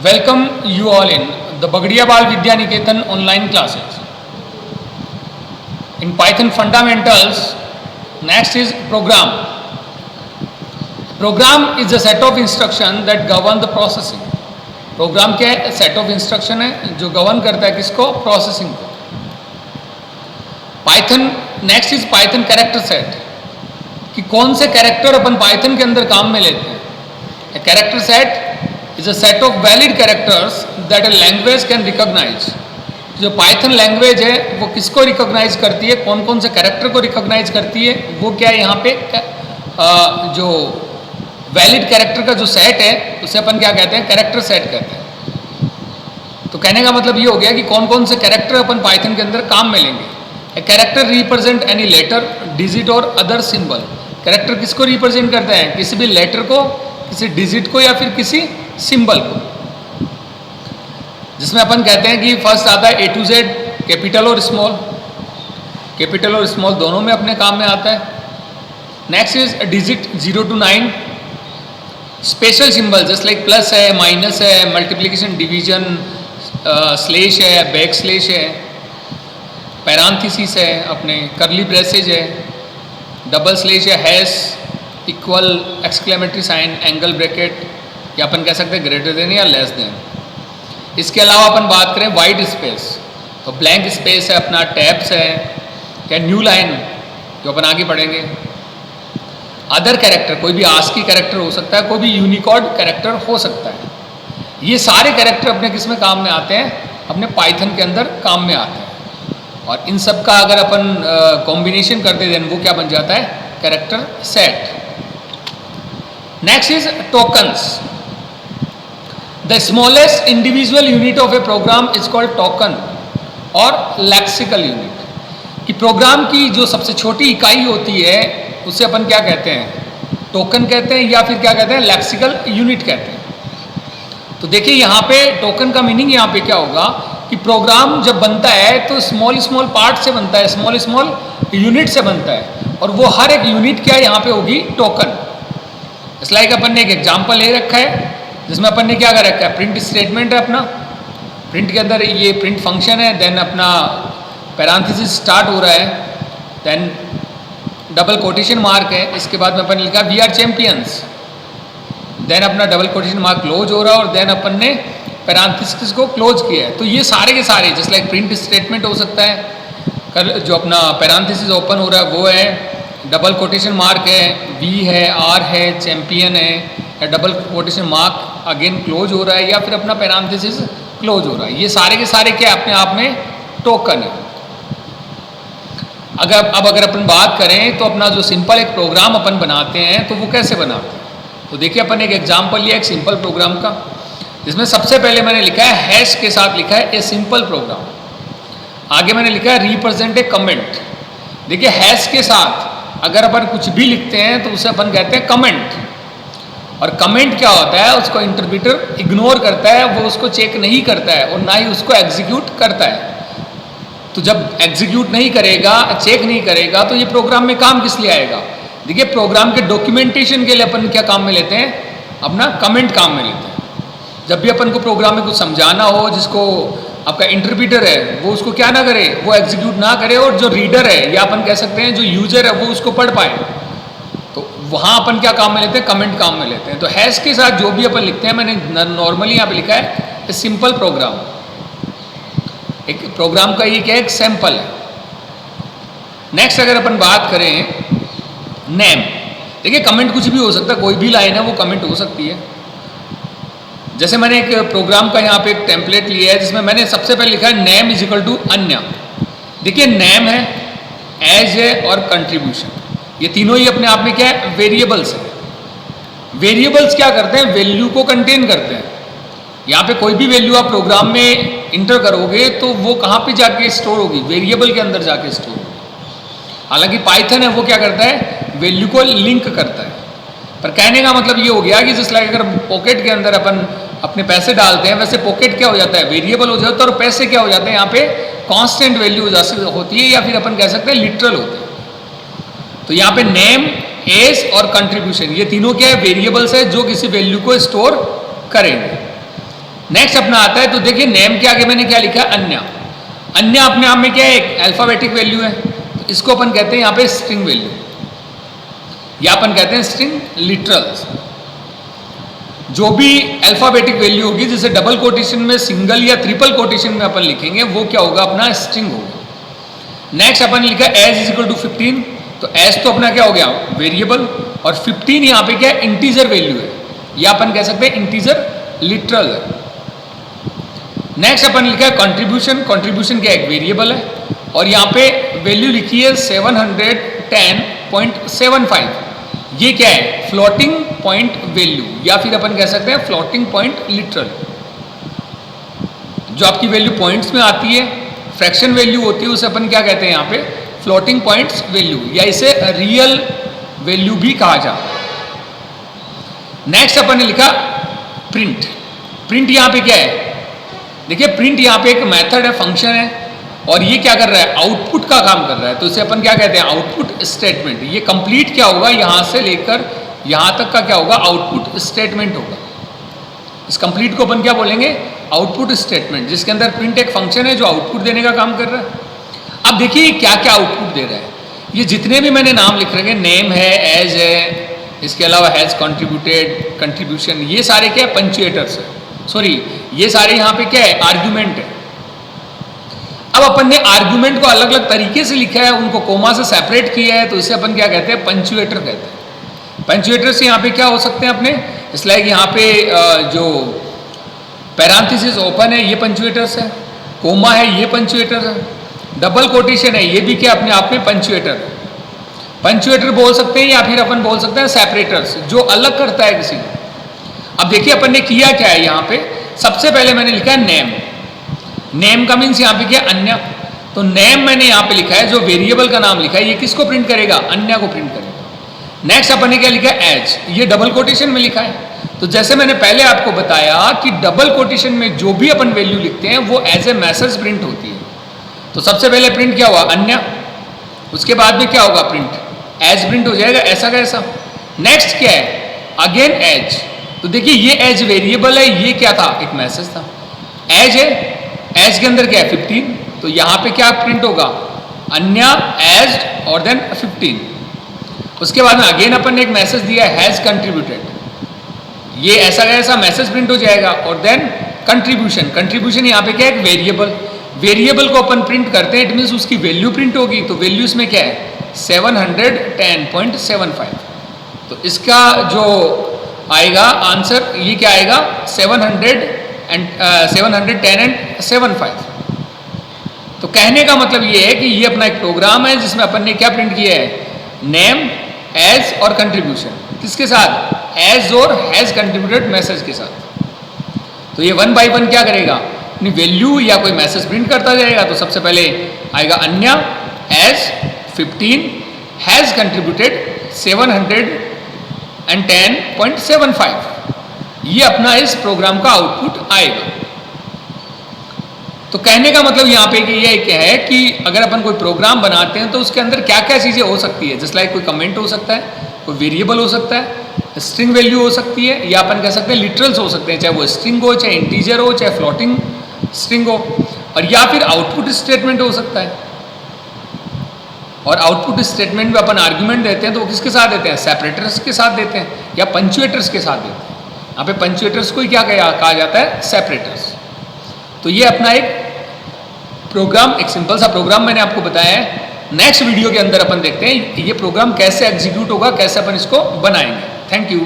Welcome you all in the Bagdiya Bal Vidya Niketan online classes. In Python fundamentals, next is program. Program is a set of instruction that govern the processing. Program क्या है? Set of instruction है जो govern करता है किसको? Processing को. Python next is Python character set. कि कौन से कैरेक्टर अपन पाइथन के अंदर काम में लेते हैं. A character set is a set of valid characters that a language can recognize. जो पाइथन लैंग्वेज है वो किसको रिकॉग्नाइज करती है, कौन कौन से कैरेक्टर को रिकॉग्नाइज करती है, वो क्या है यहाँ पे जो वैलिड कैरेक्टर का जो सेट है उसे अपन क्या कहते हैं? कैरेक्टर सेट कहते हैं. तो कहने का मतलब ये हो गया कि कौन कौन से कैरेक्टर अपन पाइथन के अंदर काम में लेंगे. A character represent any letter, digit और अदर सिंबल. कैरेक्टर किसको रिप्रेजेंट करता है? किसी भी लेटर को, किसी डिजिट को या फिर किसी सिंबल को. जिसमें अपन कहते हैं कि फर्स्ट आता है A to Z, कैपिटल और स्मॉल. कैपिटल और स्मॉल दोनों में अपने काम में आता है. Next is digit 0 to 9. Special symbol just like plus है, माइनस है, मल्टीप्लिकेशन, डिवीजन, स्लेश है, बैक स्लेश है, पैरांथेसिस है, अपने करली ब्रेसेज है, डबल स्लेश है, hash, equal, exclamatory sign, angle bracket, या अपन कह सकते हैं ग्रेटर देन या लेस देन. इसके अलावा अपन बात करें वाइट स्पेस, तो ब्लैंक स्पेस है, अपना टैब्स है, क्या न्यू लाइन जो अपन आगे पढ़ेंगे. अदर कैरेक्टर, कोई भी आस्की कैरेक्टर हो सकता है, कोई भी यूनिकोड कैरेक्टर हो सकता है. ये सारे कैरेक्टर अपने किस में काम में आते हैं? अपने पाइथन के अंदर काम में आते हैं. और इन सब का अगर अपन कॉम्बिनेशन करते दें वो क्या बन जाता है? Character set. Next is tokens. The smallest individual unit of a program is called token और लेक्सिकल यूनिट. कि प्रोग्राम की जो सबसे छोटी इकाई होती है उसे अपन क्या कहते हैं? टोकन कहते हैं या फिर क्या कहते हैं? लेक्सिकल यूनिट कहते हैं. तो देखिए यहाँ पे टोकन का मीनिंग यहाँ पे क्या होगा कि प्रोग्राम जब बनता है तो स्मॉल स्मॉल पार्ट से बनता है, स्मॉल स्मॉल यूनिट से बनता है, और वो हर एक यूनिट क्या यहाँ पे होगी? टोकन. इस लाइक अपन ने एक एग्जाम्पल ले रखा है जिसमें अपन ने क्या कर रखा है? प्रिंट स्टेटमेंट है अपना. प्रिंट के अंदर ये प्रिंट फंक्शन है, देन अपना पैरांथेसिस स्टार्ट हो रहा है, देन डबल कोटेशन मार्क है, इसके बाद में अपन लिखा वी आर चैंपियंस, देन अपना डबल कोटेशन मार्क क्लोज हो रहा है और देन अपन ने पैरांथेसिस को क्लोज किया है. तो ये सारे के सारे जस्ट लाइक प्रिंट स्टेटमेंट हो सकता है, जो अपना पैरांथेसिस ओपन हो रहा है वो है, डबल कोटेशन मार्क है, वी है, आर है, चैंपियन है, या double quotation mark again close हो रहा है, या फिर अपना पैरांथेसिस क्लोज हो रहा है. ये सारे के सारे क्या अपने आप में टोकन है. अगर अपन बात करें तो अपना जो सिंपल एक प्रोग्राम अपन बनाते हैं तो वो कैसे बनाते हैं? तो देखिए अपन एक एग्जांपल लिया एक सिंपल प्रोग्राम का, जिसमें सबसे पहले मैंने लिखा है हैश के साथ लिखा है ए सिंपल प्रोग्राम. आगे मैंने लिखा है रिप्रेजेंट ए कमेंट. देखिए हैश के साथ अगर अपन कुछ भी लिखते हैं तो उसे अपन कहते हैं कमेंट. और कमेंट क्या होता है? उसको इंटरप्रेटर इग्नोर करता है, वो उसको चेक नहीं करता है और ना ही उसको एग्जीक्यूट करता है. तो जब एग्जीक्यूट नहीं करेगा, चेक नहीं करेगा, तो ये प्रोग्राम में काम किस लिए आएगा? देखिए प्रोग्राम के डॉक्यूमेंटेशन के लिए अपन क्या काम में लेते हैं? अपना कमेंट काम में लेते हैं. जब भी अपन को प्रोग्राम में कुछ समझाना हो, जिसको आपका इंटरप्रेटर है वो उसको क्या ना करे, वो एग्जीक्यूट ना करे, और जो रीडर है या अपन कह सकते हैं जो यूजर है वो उसको पढ़ पाए, तो वहाँ अपन क्या काम में लेते हैं? कमेंट काम में लेते हैं. तो हैश के साथ जो भी अपन लिखते हैं, मैंने नॉर्मली यहाँ पे लिखा है सिंपल प्रोग्राम. एक प्रोग्राम का ये क्या है? एक सैंपल है. नेक्स्ट अगर अपन बात करें नेम, देखिए कमेंट कुछ भी हो सकता है, कोई भी लाइन है वो कमेंट हो सकती है. जैसे मैंने एक प्रोग्राम का यहाँ पे एक टेम्पलेट लिया है जिसमें मैंने सबसे पहले लिखा है नेम इज इक्वल टू अन्य. देखिए नेम है, एज है और कंट्रीब्यूशन, ये तीनों ही अपने आप में क्या है? वेरिएबल्स है. वेरिएबल्स क्या करते हैं? वैल्यू को कंटेन करते हैं. यहाँ पे कोई भी वैल्यू आप प्रोग्राम में इंटर करोगे तो वो कहाँ पे जाके स्टोर होगी? वेरिएबल के अंदर जाके स्टोर होगी. हालांकि पाइथन है वो क्या करता है? वैल्यू को लिंक करता है. पर कहने का मतलब ये हो गया कि जिस लाइक अगर पॉकेट के अंदर अपन अपने पैसे डालते हैं, वैसे पॉकेट क्या हो जाता है? वेरिएबल हो जाता है, और पैसे क्या हो जाते हैं? यहाँ पे कांस्टेंट वैल्यू होती है, या फिर अपन कह सकते हैं लिटरल होते हैं. तो यहाँ पे नेम, एज और कंट्रीब्यूशन ये तीनों क्या है? वेरिएबल्स है जो किसी वैल्यू को स्टोर करेंगे. नेक्स्ट अपना आता है, तो देखिए नेम के आगे मैंने क्या लिखा है, अन्य। अन्य अपने आप में क्या है, एक अल्फाबेटिक वैल्यू है, तो इसको अपन कहते हैं यहाँ पे स्ट्रिंग वैल्यू, या अपन कहते हैं स्ट्रिंग लिटरल्स। जो भी अल्फाबेटिक वैल्यू होगी, जैसे डबल कोटेशन में, सिंगल या ट्रिपल कोटेशन में अपन लिखेंगे, वो क्या होगा, अपना स्ट्रिंग होगा। नेक्स्ट अपन लिखा एज इज इक्वल टू 15, तो एज तो अपना क्या हो गया, वेरिएबल, और 15 यहाँ पे क्या है, इंटीजर वैल्यू है, या अपन कह सकते हैं इंटीजर लिटरल है। नेक्स्ट अपन लिखा है कंट्रीब्यूशन, कंट्रीब्यूशन क्या एक वेरिएबल है, और यहाँ पे वैल्यू लिखी है 710.75, ये क्या है, फ्लोटिंग पॉइंट वैल्यू, या फिर अपन कह सकते हैं फ्लोटिंग पॉइंट लिटरल। जो आपकी वैल्यू पॉइंट्स में आती है, फ्रैक्शन वैल्यू होती है, उसे अपन क्या कहते हैं यहाँ पे, फ्लोटिंग पॉइंट्स वैल्यू, या इसे रियल वैल्यू भी कहा जाता है। नेक्स्ट अपन ने लिखा प्रिंट। प्रिंट यहाँ पे क्या है, देखिए प्रिंट यहाँ पे एक मेथड है, फंक्शन है, और ये क्या कर रहा है, आउटपुट का काम कर रहा है, तो इसे अपन क्या कहते हैं, आउटपुट स्टेटमेंट। ये कंप्लीट क्या होगा, यहाँ से लेकर यहाँ तक का क्या होगा, आउटपुट स्टेटमेंट होगा। इस कंप्लीट को अपन क्या बोलेंगे, आउटपुट स्टेटमेंट, जिसके अंदर प्रिंट एक फंक्शन है जो आउटपुट देने का काम कर रहा है। अब देखिए क्या क्या आउटपुट दे रहा है, ये जितने भी मैंने नाम लिख रहे हैं, नेम है, एज है, इसके अलावा हैज कंट्रीब्यूटेड, कंट्रीब्यूशन, ये सारे क्या है, पंचुएटर्स है, सॉरी ये सारे यहाँ पे क्या है, आर्ग्यूमेंट है। अब अपन ने आर्ग्यूमेंट को अलग अलग तरीके से लिखा है, उनको कोमा से सेपरेट किया है, तो इसे अपन क्या कहते हैं, पंचुएटर कहते हैं। पंचुएटर्स यहाँ पे क्या हो सकते हैं अपने, इस लाइक यहाँ पे जो पैरांथेसिस ओपन है, ये पंचुएटर्स है, कोमा है, ये पंचुएटर है, डबल कोटेशन है, ये भी क्या अपने आप में पंचुएटर है। पंचुएटर बोल सकते हैं, या फिर अपन बोल सकते हैं सेपरेटर्स, जो अलग करता है किसी को। अब देखिए अपन ने किया क्या है, यहाँ पे सबसे पहले मैंने लिखा है नेम। नेम का मीन्स यहाँ पे क्या, अन्य। तो नेम मैंने यहाँ पे लिखा है, जो वेरिएबल का नाम लिखा है, ये किसको प्रिंट करेगा, अन्य को प्रिंट करेगा। नेक्स्ट अपन ने क्या लिखा है, एज, ये डबल कोटेशन में लिखा है। तो जैसे मैंने पहले आपको बताया कि डबल कोटेशन में जो भी अपन वैल्यू लिखते हैं, वो एज ए मैसेज प्रिंट होती है। तो सबसे पहले प्रिंट क्या हुआ, अन्य, उसके बाद में क्या होगा, प्रिंट, एज प्रिंट हो जाएगा, ऐसा का ऐसा। नेक्स्ट क्या है, अगेन एज। तो देखिए ये एज वेरिएबल है, ये क्या था, एक मैसेज था। एज है, एज के अंदर क्या है, 15, तो यहाँ पे क्या प्रिंट होगा, अन्य, एज और देन 15। उसके बाद में अगेन अपन ने एक मैसेज दिया, हैज कंट्रीब्यूटेड, ये ऐसा का ऐसा मैसेज प्रिंट हो जाएगा। और देन कंट्रीब्यूशन, कंट्रीब्यूशन यहाँ पे क्या है, एक वेरिएबल। वेरिएबल को अपन प्रिंट करते हैं, इट मीन्स उसकी वैल्यू प्रिंट होगी, तो वैल्यू इसमें क्या है, 710.75। तो इसका जो आएगा आंसर, ये क्या आएगा, 710.75। तो कहने का मतलब ये है कि ये अपना एक प्रोग्राम है, जिसमें अपन ने क्या प्रिंट किया है, नेम, एज और कंट्रीब्यूशन, किसके साथ, एज और हैज कंट्रीब्यूटेड मैसेज के साथ। तो ये 1 बाय 1 क्या करेगा, अपनी वैल्यू या कोई मैसेज प्रिंट करता जाएगा। तो सबसे पहले आएगा अन्य, एज 15, हैज कंट्रीब्यूटेड 710.75। ये अपना इस प्रोग्राम का आउटपुट आएगा। तो कहने का मतलब यहाँ पे ये क्या है कि अगर अपन कोई प्रोग्राम बनाते हैं, तो उसके अंदर क्या क्या चीज़ें हो सकती है, जैसे लाइक कोई कमेंट हो सकता है, कोई वेरिएबल हो सकता है, स्ट्रिंग वैल्यू हो सकती है, या अपन कह सकते हैं लिटरल्स हो सकते हैं, चाहे वो स्ट्रिंग हो, चाहे इंटीजर हो, चाहे फ्लोटिंग स्ट्रिंग हो, और या फिर आउटपुट स्टेटमेंट हो सकता है। और आउटपुट स्टेटमेंट में अपन आर्ग्यूमेंट देते हैं, तो वो किसके साथ देते हैं, सेपरेटर्स के साथ देते हैं, या पंचुएटर्स के साथ देते हैं। यहाँ पे पंचुएटर्स को ही क्या कहा जाता है, सेपरेटर्स। तो ये अपना एक प्रोग्राम, एक सिंपल सा प्रोग्राम मैंने आपको बताया है। नेक्स्ट वीडियो के अंदर अपन देखते हैं ये प्रोग्राम कैसे एग्जीक्यूट होगा, कैसे अपन इसको बनाएंगे। Thank you.